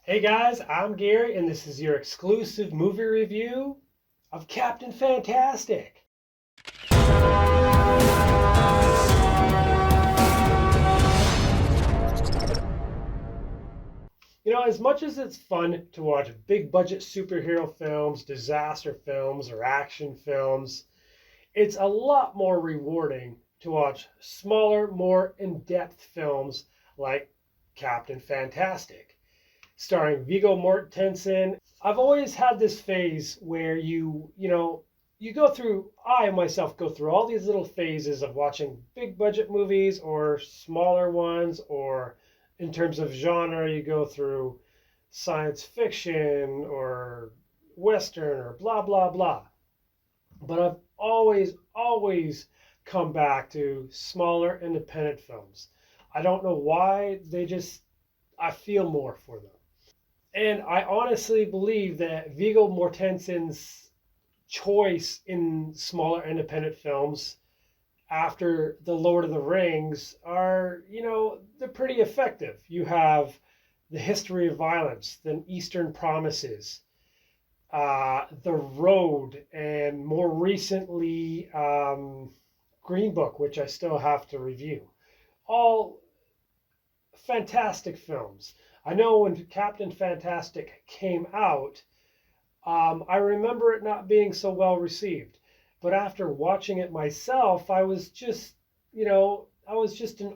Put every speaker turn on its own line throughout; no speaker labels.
Hey guys, I'm Gary, and this is your exclusive movie review of Captain Fantastic. As much as it's fun to watch big budget superhero films, disaster films, or action films, it's a lot more rewarding to watch smaller, more in depth films like Captain Fantastic, starring Viggo Mortensen. I've always had this phase where you go through, I myself go through all these little phases of watching big budget movies or smaller ones, or in terms of genre, you go through science fiction or Western or blah, blah, blah. But I've always come back to smaller independent films. I don't know why, I feel more for them. And I honestly believe that Viggo Mortensen's choice in smaller independent films after The Lord of the Rings are, they're pretty effective. You have The History of Violence, then Eastern Promises, The Road, and more recently, Green Book, which I still have to review. All fantastic films. I know when Captain Fantastic came out, I remember it not being so well received. But after watching it myself, I was just in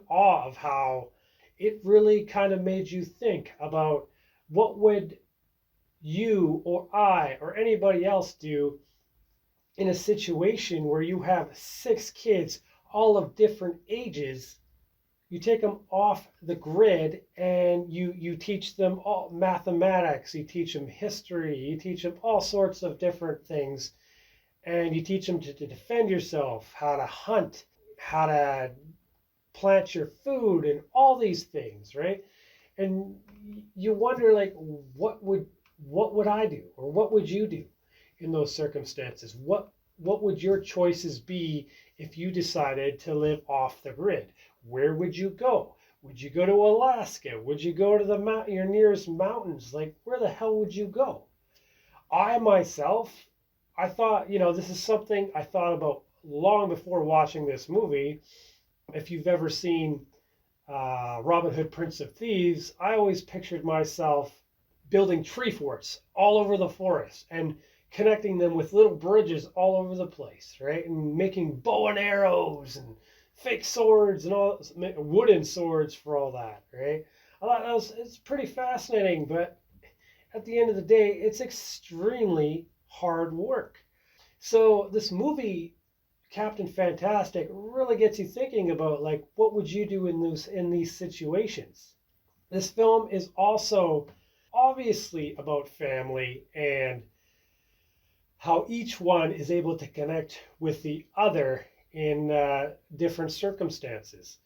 awe of how it really kind of made you think about what would you or I or anybody else do in a situation where you have six kids, all of different ages. You take them off the grid and you teach them all mathematics, you teach them history, you teach them all sorts of different things, and you teach them to defend yourself, how to hunt, how to plant your food, and all these things, right? And you wonder, like, what would I do, or what would you do in those circumstances? What would your choices be if you decided to live off the grid? Where would you go? Would you go to Alaska? Would you go to your nearest mountains? Like, where the hell would you go? I myself, I thought, this is something I thought about long before watching this movie. If you've ever seen Robin Hood, Prince of Thieves, I always pictured myself building tree forts all over the forest and connecting them with little bridges all over the place, right? And making bow and arrows and fake swords and all wooden swords for all that, right? I thought it's pretty fascinating, but at the end of the day, it's extremely hard work. So this movie, Captain Fantastic, really gets you thinking about, like, what would you do in these situations? This film is also obviously about family and how each one is able to connect with the other in different circumstances.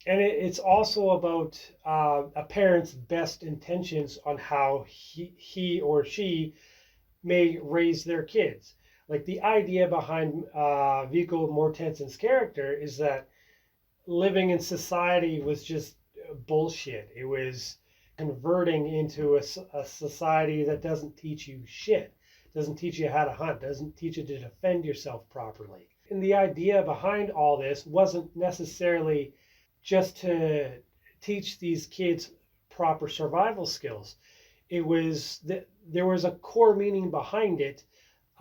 And it's also about a parent's best intentions on how he or she may raise their kids. Like, the idea behind Viggo Mortensen's character is that living in society was just bullshit. It was converting into a society that doesn't teach you shit, doesn't teach you how to hunt, doesn't teach you to defend yourself properly. And the idea behind all this wasn't necessarily just to teach these kids proper survival skills. It was that there was a core meaning behind it,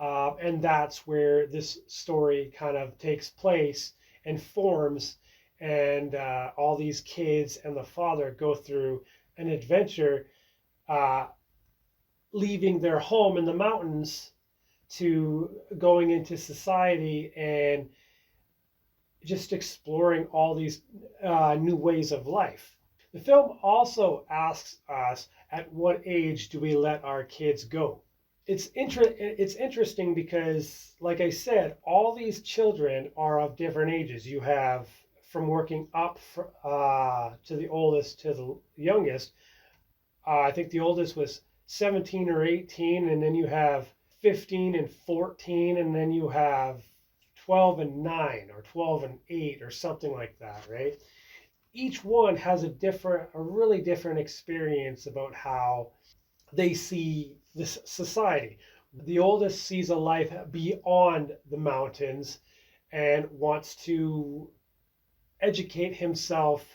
and that's where this story kind of takes place and forms. And all these kids and the father go through an adventure, uh, leaving their home in the mountains to going into society and just exploring all these new ways of life. The film also asks us, at what age do we let our kids go? It's interesting because, like I said, all these children are of different ages. You have from working up to the oldest to the youngest. I think the oldest was 17 or 18, and then you have 15 and 14, and then you have 12 and 9, or 12 and 8, or something like that, right? Each one has a really different experience about how they see this society. The oldest sees a life beyond the mountains and wants to educate himself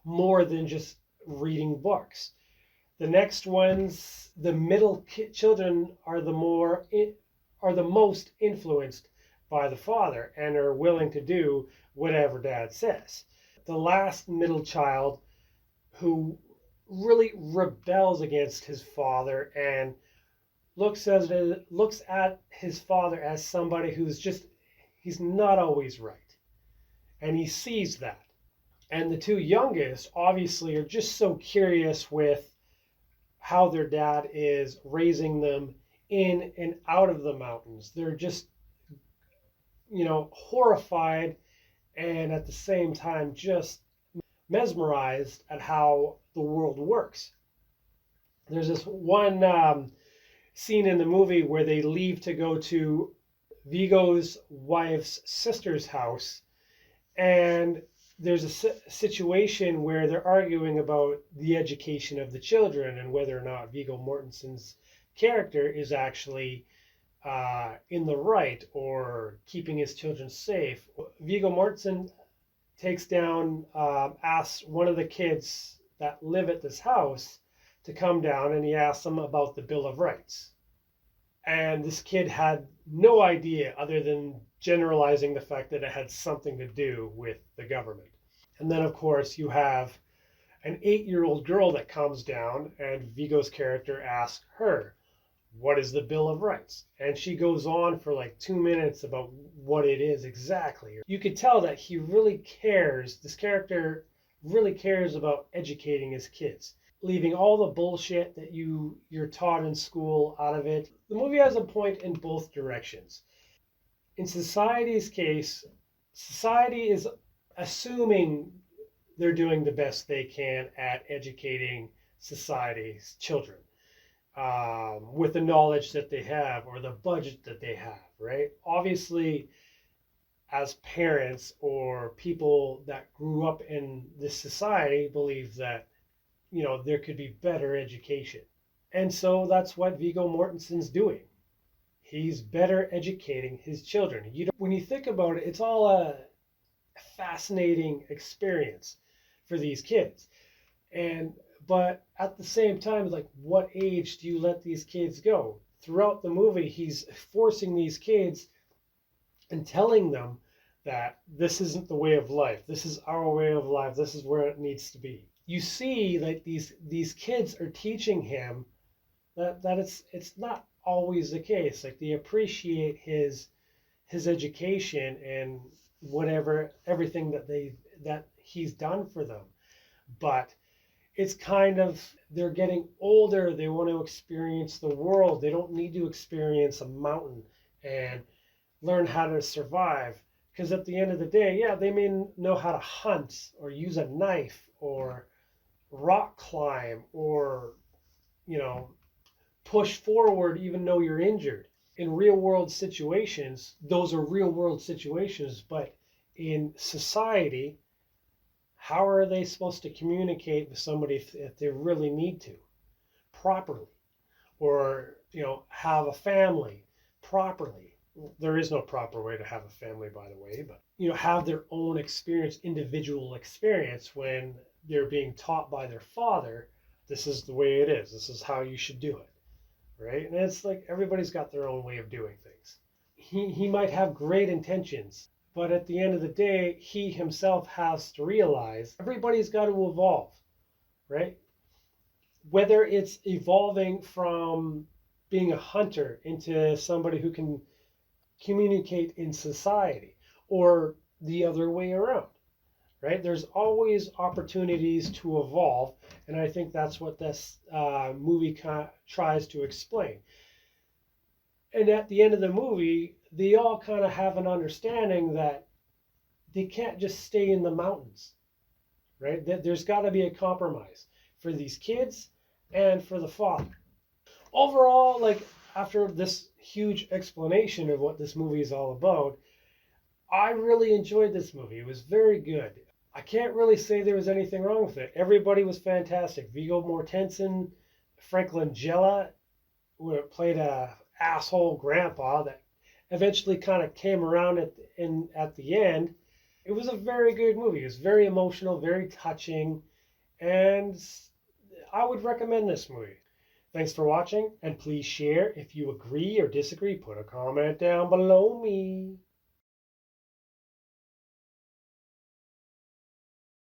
more than just reading books. The next ones, the middle children, are the most influenced by the father and are willing to do whatever dad says. The last middle child, who really rebels against his father and looks at his father as somebody he's not always right, and he sees that. And the two youngest obviously are just so curious with how their dad is raising them in and out of the mountains. They're just, horrified, and at the same time just mesmerized at how the world works. There's this one scene in the movie where they leave to go to Viggo's wife's sister's house, and there's a situation where they're arguing about the education of the children and whether or not Viggo Mortensen's character is actually in the right or keeping his children safe. Viggo Mortensen asks one of the kids that live at this house to come down, and he asks them about the Bill of Rights. And this kid had no idea other than generalizing the fact that it had something to do with the government. And then, of course, you have an 8-year-old girl that comes down, and Viggo's character asks her, "What is the Bill of Rights?" And she goes on for like 2 minutes about what it is exactly. You could tell that this character really cares about educating his kids, leaving all the bullshit that you're taught in school out of it. The movie has a point in both directions. In society's case, society is assuming they're doing the best they can at educating society's children with the knowledge that they have or the budget that they have, right? Obviously, as parents or people that grew up in this society, believe that there could be better education. And so that's what Viggo Mortensen's doing. He's better educating his children. When you think about it, it's all a fascinating experience for these kids. But at the same time, like, what age do you let these kids go? Throughout the movie, he's forcing these kids and telling them that this isn't the way of life. This is our way of life. This is where it needs to be. You see that these kids are teaching him that it's not always the case. Like, they appreciate his education and everything that he's done for them. But it's kind of, they're getting older, they want to experience the world. They don't need to experience a mountain and learn how to survive, because at the end of the day, yeah, they may know how to hunt or use a knife or rock climb or push forward even though you're injured. In real world situations, those are real world situations, but in society, how are they supposed to communicate with somebody if they really need to properly, or have a family properly? There is no proper way to have a family, by the way, but have their own individual experience when they're being taught by their father, this is the way it is, this is how you should do it, right? And it's like everybody's got their own way of doing things. He might have great intentions, but at the end of the day, he himself has to realize everybody's got to evolve, right? Whether it's evolving from being a hunter into somebody who can communicate in society, or the other way around, right? There's always opportunities to evolve, and I think that's what this movie tries to explain. And at the end of the movie, they all kind of have an understanding that they can't just stay in the mountains, right? There's got to be a compromise for these kids and for the father. Overall, like, after this huge explanation of what this movie is all about, I really enjoyed this movie. It was very good. I can't really say there was anything wrong with it. Everybody was fantastic. Viggo Mortensen, Frank Langella, who played a asshole grandpa that eventually kind of came around at the end. It was a very good movie. It was very emotional, very touching, and I would recommend this movie. Thanks for watching, and please share if you agree or disagree. Put a comment down below me.